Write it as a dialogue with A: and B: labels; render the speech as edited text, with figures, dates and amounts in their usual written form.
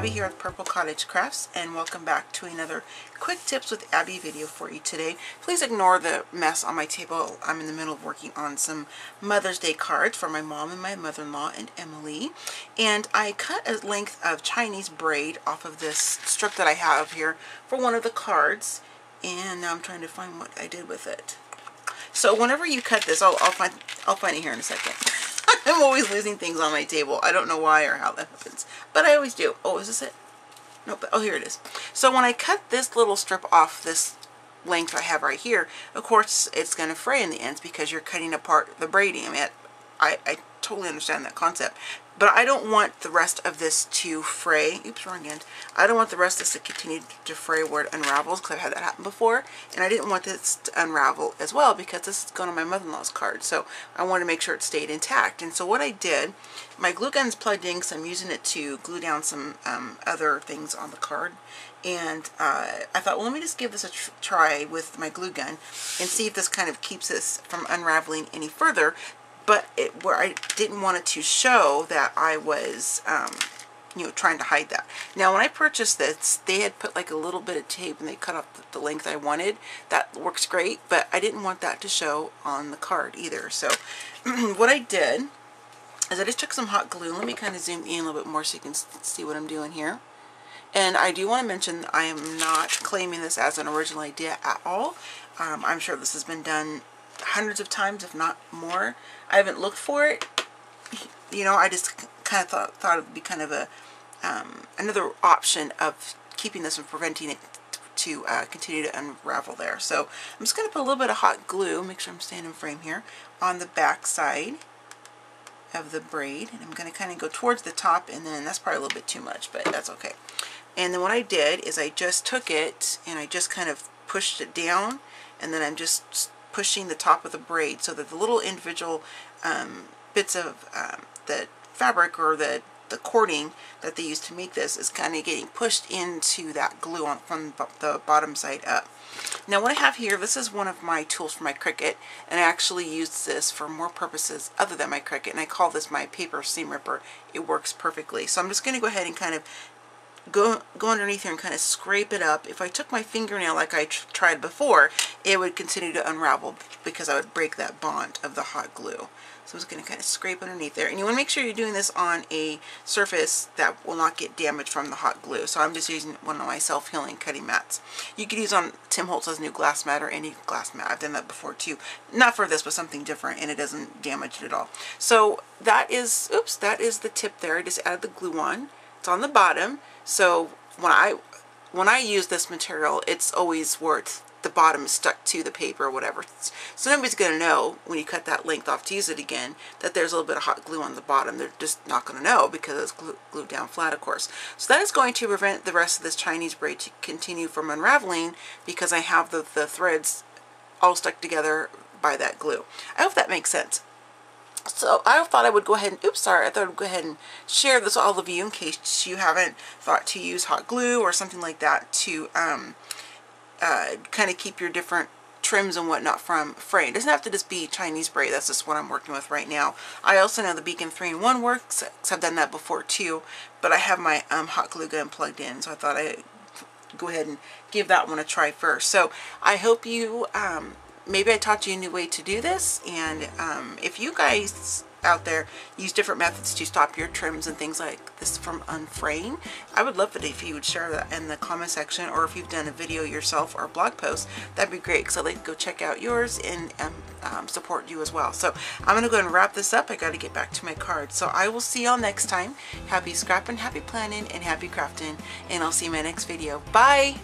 A: Abby here with Purple Cottage Crafts, and welcome back to another quick tips with Abby video for you today. Please ignore the mess on my table. I'm in the middle of working on some Mother's Day cards for my mom and my mother-in-law and Emily, and I cut a length of Chinese braid off of this strip that I have here for one of the cards, and now I'm trying to find what I did with it. So whenever you cut this, I'll find it here in a second. I'm always losing things on my table. I don't know why or how that happens, but I always do. Oh, is this it? Nope. Oh, here it is. So when I cut this little strip off this length I have right here, of course it's going to fray in the ends because you're cutting apart the braiding. I totally understand that concept, but I don't want the rest of this to fray. Oops, wrong end. I don't want the rest of this to continue to fray where it unravels, because I've had that happen before, and I didn't want this to unravel as well because this is going on my mother-in-law's card, so I wanted to make sure it stayed intact. And so what I did, my glue gun's plugged in, so I'm using it to glue down some other things on the card, and I thought, well, let me just give this a try with my glue gun and see if this kind of keeps this from unraveling any further. But where I didn't want it to show that I was, you know, trying to hide that. Now, when I purchased this, they had put like a little bit of tape and they cut off the length I wanted. That works great, but I didn't want that to show on the card either. So what I did is I just took some hot glue. Let me kind of zoom in a little bit more so you can see what I'm doing here. And I do want to mention I am not claiming this as an original idea at all. I'm sure this has been done hundreds of times, if not more. I haven't looked for it. You know, I just kind of thought it would be kind of a another option of keeping this and preventing it to continue to unravel there. So I'm just going to put a little bit of hot glue, make sure I'm staying in frame here, on the back side of the braid, and I'm going to kind of go towards the top, and then that's probably a little bit too much, but that's okay. And then what I did is I just took it and I just kind of pushed it down, and then I'm just pushing the top of the braid so that the little individual bits of the fabric or the cording that they use to make this is kind of getting pushed into that glue from the bottom side up. Now what I have here, this is one of my tools for my Cricut, and I actually use this for more purposes other than my Cricut, and I call this my paper seam ripper. It works perfectly. So I'm just going to go ahead and kind of go underneath here and kind of scrape it up. If I took my fingernail like I tried before, it would continue to unravel because I would break that bond of the hot glue. So I'm just going to kind of scrape underneath there. And you want to make sure you're doing this on a surface that will not get damaged from the hot glue. So I'm just using one of my self-healing cutting mats. You could use on Tim Holtz's new glass mat or any glass mat. I've done that before too. Not for this, but something different, and it doesn't damage it at all. So that is, oops, that is the tip there. I just added the glue on. It's on the bottom. So when I use this material, it's always where the bottom is stuck to the paper or whatever. So nobody's going to know when you cut that length off to use it again that there's a little bit of hot glue on the bottom. They're just not going to know because it's glued down flat, of course. So that is going to prevent the rest of this Chinese braid to continue from unraveling because I have the threads all stuck together by that glue. I hope that makes sense. So I thought I would go ahead and, oops, sorry, I thought I would go ahead and share this with all of you in case you haven't thought to use hot glue or something like that to kind of keep your different trims and whatnot from fraying. It doesn't have to just be Chinese braid. That's just what I'm working with right now. I also know the Beacon 3-in-1 works, because I've done that before too, but I have my hot glue gun plugged in, so I thought I'd go ahead and give that one a try first. So I hope you maybe I taught you a new way to do this, and if you guys out there use different methods to stop your trims and things like this from unfraying, I would love it if you would share that in the comment section, or if you've done a video yourself or a blog post, that'd be great, because I'd like to go check out yours and support you as well. So I'm gonna go ahead and wrap this up. I got to get back to my card. So I will see y'all next time. Happy scrapping, happy planning, and happy crafting, and I'll see you in my next video. Bye.